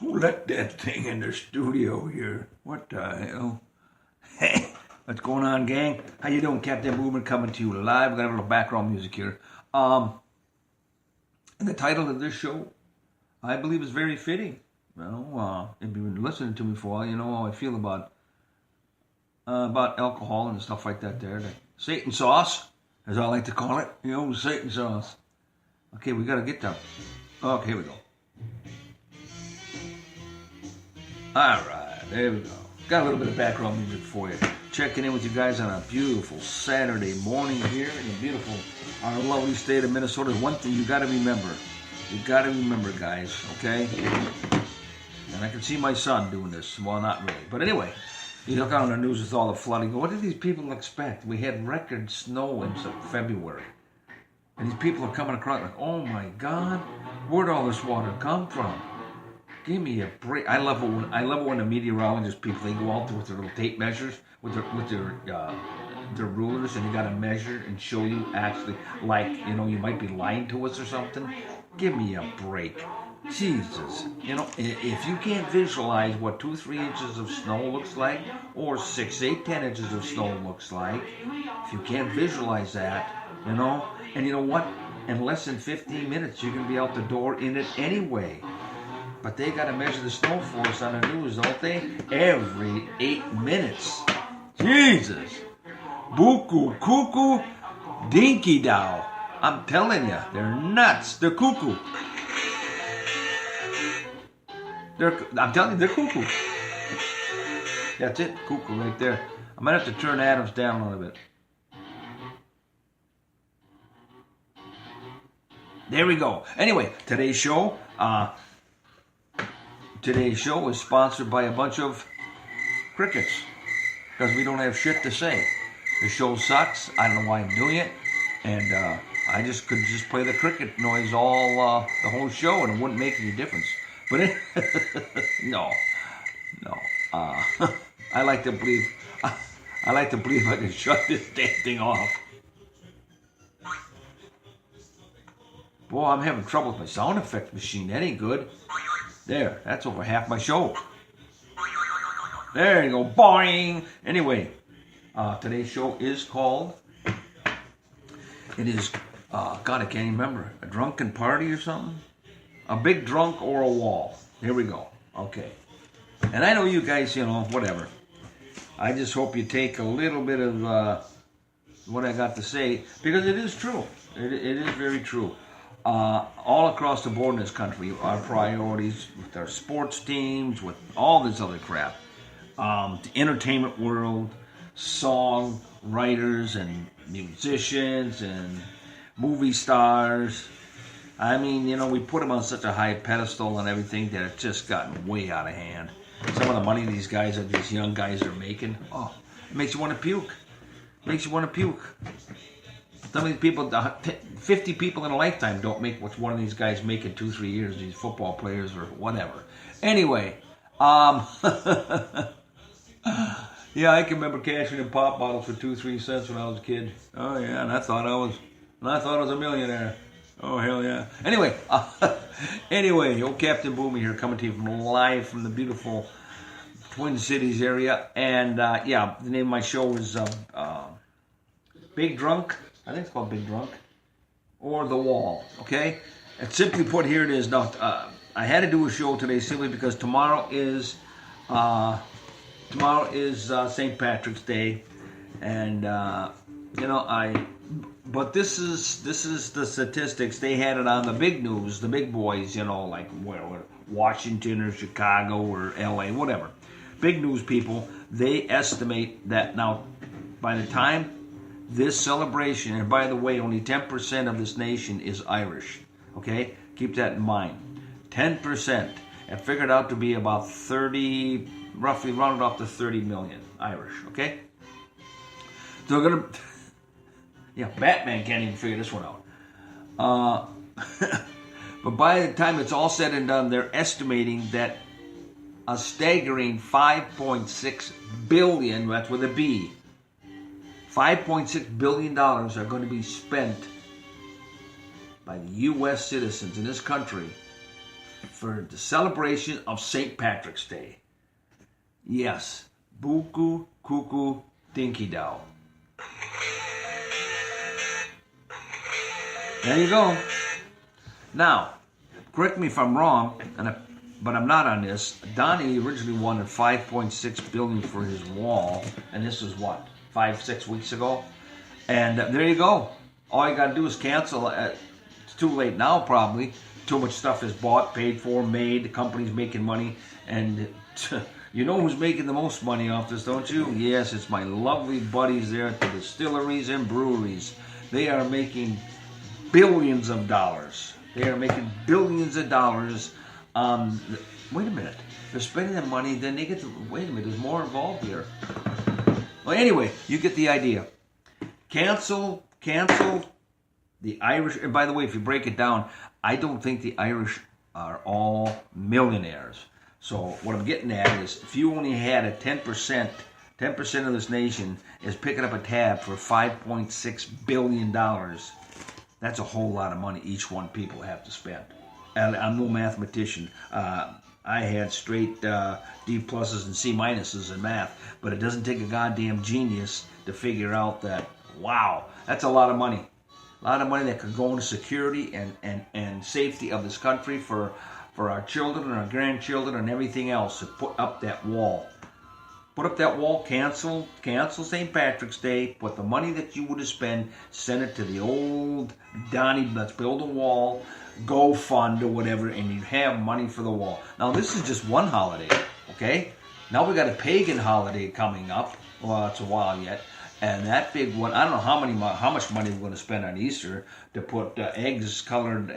Who let that thing in the studio here? What the hell? Hey, what's going on, gang? How you doing? Captain Boomer coming to you live. We're gonna have a little background music here. And the title of this show, I believe, is very fitting. You know, if you've been listening to me for a while, you know how I feel about alcohol and stuff like that. There, the Satan sauce, as I like to call it. You know, Satan sauce. Okay, we gotta get down. Okay, here we go. All right, there we go. Got a little bit of background music for you. Checking in with you guys on a beautiful Saturday morning here in the beautiful, our lovely state of Minnesota. One thing you got to remember. You got to remember, guys, okay? And I can see my son doing this. Well, not really. But anyway, you look out on the news with all the flooding. What did these people expect? We had record snow in February. And these people are coming across like, oh my God, where'd all this water come from? Give me a break. I love it when the meteorologist people, they go out there with their little tape measures, with their rulers, and you got to measure and show you actually, like, you know, you might be lying to us or something. Give me a break. Jesus. You know, if you can't visualize what 2-3 inches of snow looks like, or 6, 8, 10 inches of snow looks like, if you can't visualize that, you know, and you know what? In less than 15 minutes, you're going to be out the door in it anyway. But they got to measure the snow for us on the news, don't they? Every 8 minutes. Jesus. Buku, cuckoo, dinky dow. I'm telling you, they're nuts. They're cuckoo. I'm telling you, they're cuckoo. That's it, cuckoo right there. I might have to turn Adams down a little bit. There we go. Anyway, today's show is sponsored by a bunch of crickets, because we don't have shit to say. The show sucks. I don't know why I'm doing it, and I just could play the cricket noise all the whole show, and it wouldn't make any difference. But no. I like to believe I can shut this damn thing off. Boy, I'm having trouble with my sound effect machine. That ain't good. There, that's over half my show. There you go, boing. Anyway, today's show is called, God, I can't even remember, a drunken party or something? A big drunk or a wall. Here we go. Okay. And I know you guys, you know, whatever. I just hope you take a little bit of what I got to say, because it is true. It is very true. All across the board in this country, our priorities with our sports teams, with all this other crap, the entertainment world, song writers and musicians and movie stars. I mean, you know, we put them on such a high pedestal and everything that it's just gotten way out of hand. Some of the money these young guys are making, oh, it makes you want to puke. Some of these people, 50 people in a lifetime don't make what one of these guys make in 2-3 years, these football players or whatever. Anyway, yeah, I can remember cashing in pop bottles for 2-3 cents when I was a kid. Oh yeah, and I thought I was a millionaire. Oh hell yeah. Anyway, old Captain Boomer here, coming to you live from the beautiful Twin Cities area, and yeah, the name of my show is Big Drunk. I think it's called Big Drunk, or The Wall. Okay, and simply put, here it is. Now, I had to do a show today simply because tomorrow is St. Patrick's Day, and you know, But this is the statistics. They had it on the big news, the big boys, you know, like where Washington or Chicago or LA, whatever. Big news people, they estimate that now by the time this celebration, and by the way, only 10% of this nation is Irish. Okay? Keep that in mind. 10%. And figured out to be about 30, roughly rounded off to 30 million Irish. Okay? So they're going to, yeah, Batman can't even figure this one out. But by the time it's all said and done, they're estimating that a staggering 5.6 billion, that's with a B, $5.6 billion are going to be spent by the U.S. citizens in this country for the celebration of St. Patrick's Day. Yes, Buku Kuku Dinky Dow. There you go. Now, correct me if I'm wrong, but I'm not on this. Donnie originally wanted $5.6 billion for his wall, and this was what, 5-6 weeks ago? And there you go. All you got to do is cancel. It's too late now, probably. Too much stuff is bought, paid for, made. The company's making money, and you know who's making the most money off this, don't you? Yes, it's my lovely buddies there at the distilleries and breweries. They are making billions of dollars. They are making billions of dollars. Wait a minute. They're spending the money, then they get to, wait a minute, there's more involved here. Well, anyway, you get the idea. Cancel the Irish. And by the way, if you break it down, I don't think the Irish are all millionaires. So what I'm getting at is, if you only had a 10% of this nation is picking up a tab for $5.6 billion, that's a whole lot of money each one people have to spend. And I'm no mathematician. I had straight D pluses and C minuses in math, but it doesn't take a goddamn genius to figure out that, wow, that's a lot of money. A lot of money that could go into security and safety of this country for our children and our grandchildren and everything else. To put up that wall. Put up that wall, cancel St. Patrick's Day, put the money that you would have spent, send it to the old Donnie, let's build a wall, go fund or whatever, and you have money for the wall. Now this is just one holiday, okay? Now we got a pagan holiday coming up. Well, it's a while yet. And that big one, I don't know how much money we're going to spend on Easter to put eggs, colored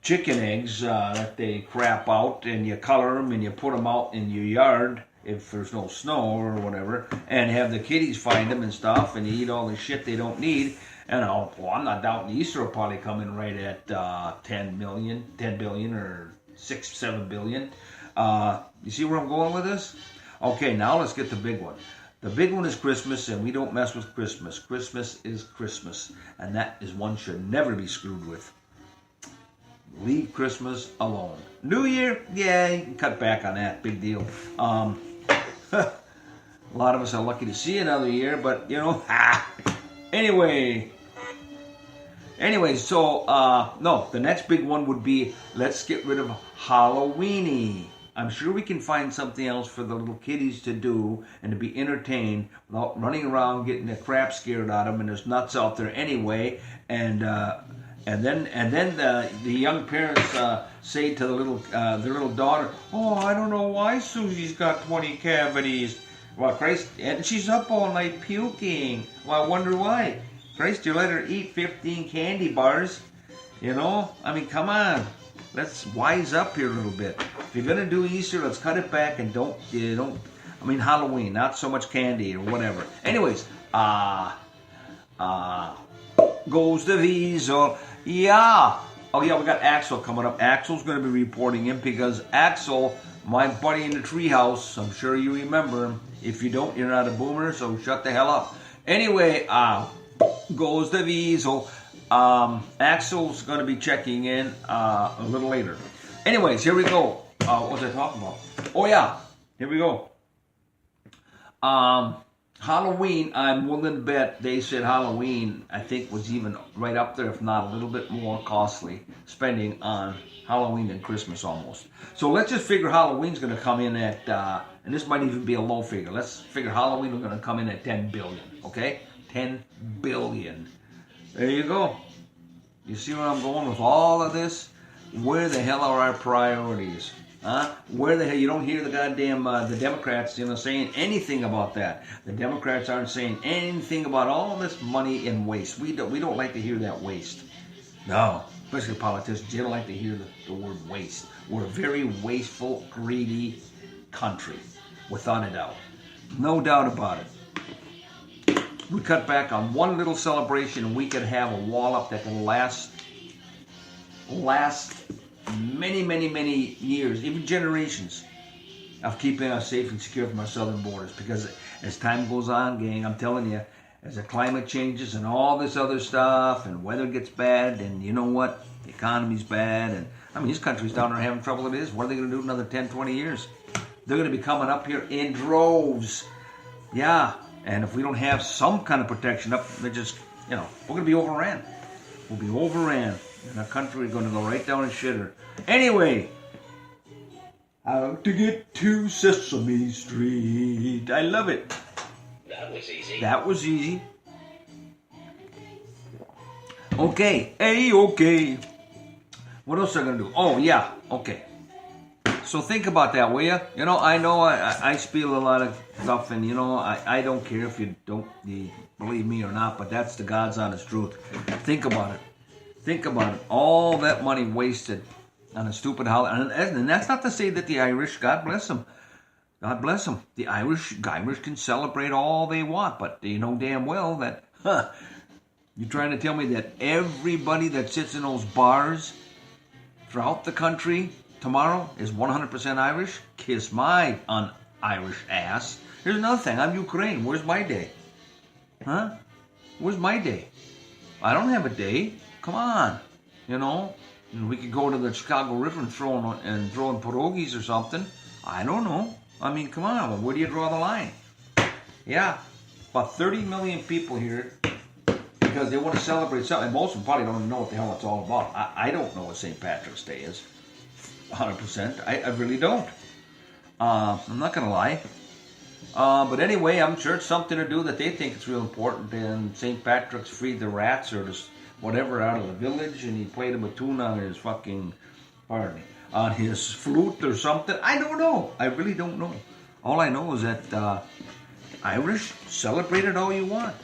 chicken eggs that they crap out, and you color them and you put them out in your yard if there's no snow or whatever, and have the kiddies find them and stuff, and you eat all the shit they don't need. And I'm not doubting Easter will probably come in right at 10 billion or 7 billion. You see where I'm going with this? Okay, now let's get the big one. The big one is Christmas, and we don't mess with Christmas. Christmas is Christmas, and that is one should never be screwed with. Leave Christmas alone. New Year, yeah, you can cut back on that. Big deal. A lot of us are lucky to see another year, but, you know, Anyway, so, no, the next big one would be, let's get rid of Halloweeny. I'm sure we can find something else for the little kiddies to do and to be entertained without running around getting the crap scared out of them, and there's nuts out there anyway, and then the young parents say to their little daughter, "Oh, I don't know why Susie's got 20 cavities. Well, Christ, and she's up all night puking. Well, I wonder why. Christ, you let her eat 15 candy bars. You know, I mean, come on. Let's wise up here a little bit. If you're gonna do Easter, let's cut it back and don't. I mean, Halloween, not so much candy or whatever. Anyways, goes the Weasel. Yeah. Oh yeah, we got Axel coming up. Axel's going to be reporting in because Axel, my buddy in the treehouse, I'm sure you remember him. If you don't, you're not a boomer, so shut the hell up. Anyway, goes the Weasel. Axel's going to be checking in a little later. Anyways, here we go. What was I talking about? Oh yeah, here we go. Halloween, I'm willing to bet they said Halloween, I think, was even right up there, if not a little bit more costly, spending on Halloween than Christmas almost. So let's just figure Halloween's going to come in at, and this might even be a low figure. Let's figure Halloween is going to come in at 10 billion, okay? 10 billion. There you go. You see where I'm going with all of this? Where the hell are our priorities? Huh? Where the hell? You don't hear the goddamn the Democrats, saying anything about that. The Democrats aren't saying anything about all this money in waste. We don't like to hear that waste. No, especially politicians. They don't like to hear the word waste. We're a very wasteful, greedy country, without a doubt. No doubt about it. We cut back on one little celebration, and we could have a wall up that can last many, many, many years, even generations, of keeping us safe and secure from our southern borders. Because as time goes on, gang, I'm telling you, as the climate changes and all this other stuff, and weather gets bad, and you know what, the economy's bad, and I mean, these countries down there having trouble it is. What are they going to do in another 10, 20 years? They're going to be coming up here in droves. Yeah, and if we don't have some kind of protection up, they're just, we're going to be overran. We'll be overran. And our country is going to go right down in shitter. Anyway, how to get to Sesame Street. I love it. That was easy. That was easy. Okay. Hey, okay. What else am I going to do? Oh, yeah. Okay. So think about that, will you? I know I spiel a lot of stuff, and, I don't care if you believe me or not, but that's the God's honest truth. Think about it. Think about it. All that money wasted on a stupid holiday. And that's not to say that the Irish, God bless them. God bless them. The Irish can celebrate all they want, but they know damn well that, you're trying to tell me that everybody that sits in those bars throughout the country tomorrow is 100% Irish? Kiss my un-Irish ass. Here's another thing. I'm Ukraine. Where's my day? Huh? Where's my day? I don't have a day. Come on. And we could go to the Chicago River and throw in pierogies or something. I don't know. I mean, come on. Where do you draw the line? Yeah. About 30 million people here because they want to celebrate something. And most of them probably don't even know what the hell it's all about. I don't know what St. Patrick's Day is. 100%. I really don't. I'm not going to lie. But anyway, I'm sure it's something to do that they think it's real important. And St. Patrick's freed the rats or just whatever out of the village, and he played him a tune on his on his flute or something. I don't know. I really don't know. All I know is that Irish, celebrate it all you want.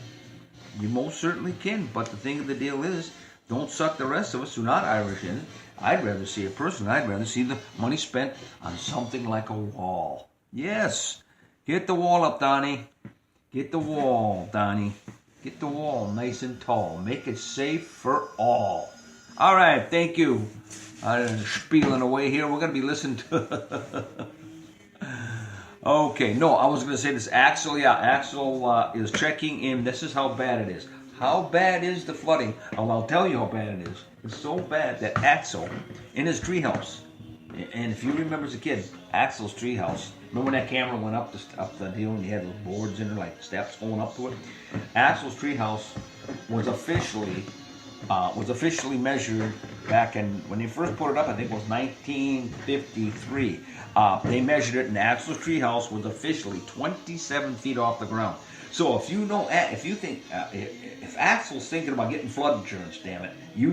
You most certainly can. But the thing of the deal is, don't suck the rest of us who are not Irish in it. I'd rather see the money spent on something like a wall. Yes. Get the wall up, Donnie. Get the wall, Donnie. Get the wall nice and tall. Make it safe for all. All right, thank you. I'm spieling away here. We're going to be listening to... Okay, no, I was going to say this. Axel is checking in. This is how bad it is. How bad is the flooding? Oh, I'll tell you how bad it is. It's so bad that Axel, in his treehouse, and if you remember as a kid, Axel's treehouse, remember when that camera went up the hill and he had those boards in there, like steps going up to it? Axel's treehouse was officially measured back in, when they first put it up, I think it was 1953. They measured it, and Axel's treehouse was officially 27 feet off the ground. So if Axel's thinking about getting flood insurance, damn it, you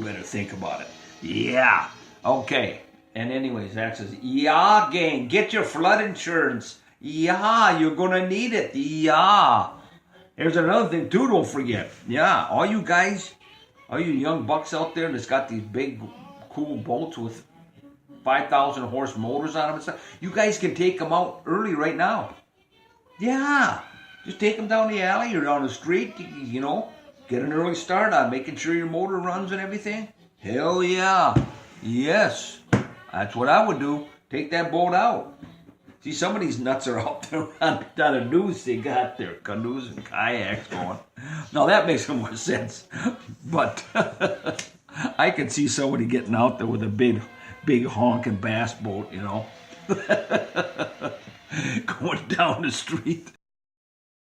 better think about it. Yeah. Okay. And anyways, Axel says, yeah, gang, get your flood insurance. Yeah, you're gonna need it. Yeah. Here's another thing too, don't forget. Yeah, all you young bucks out there that's got these big, cool boats with 5,000 horse motors on them and stuff, you guys can take them out early right now. Yeah. Just take them down the alley or down the street, get an early start on making sure your motor runs and everything. Hell yeah. Yes. That's what I would do. Take that boat out. See, some of these nuts are out there on the news. They got their canoes and kayaks going. Now, that makes more sense. But I can see somebody getting out there with a big honking bass boat, going down the street.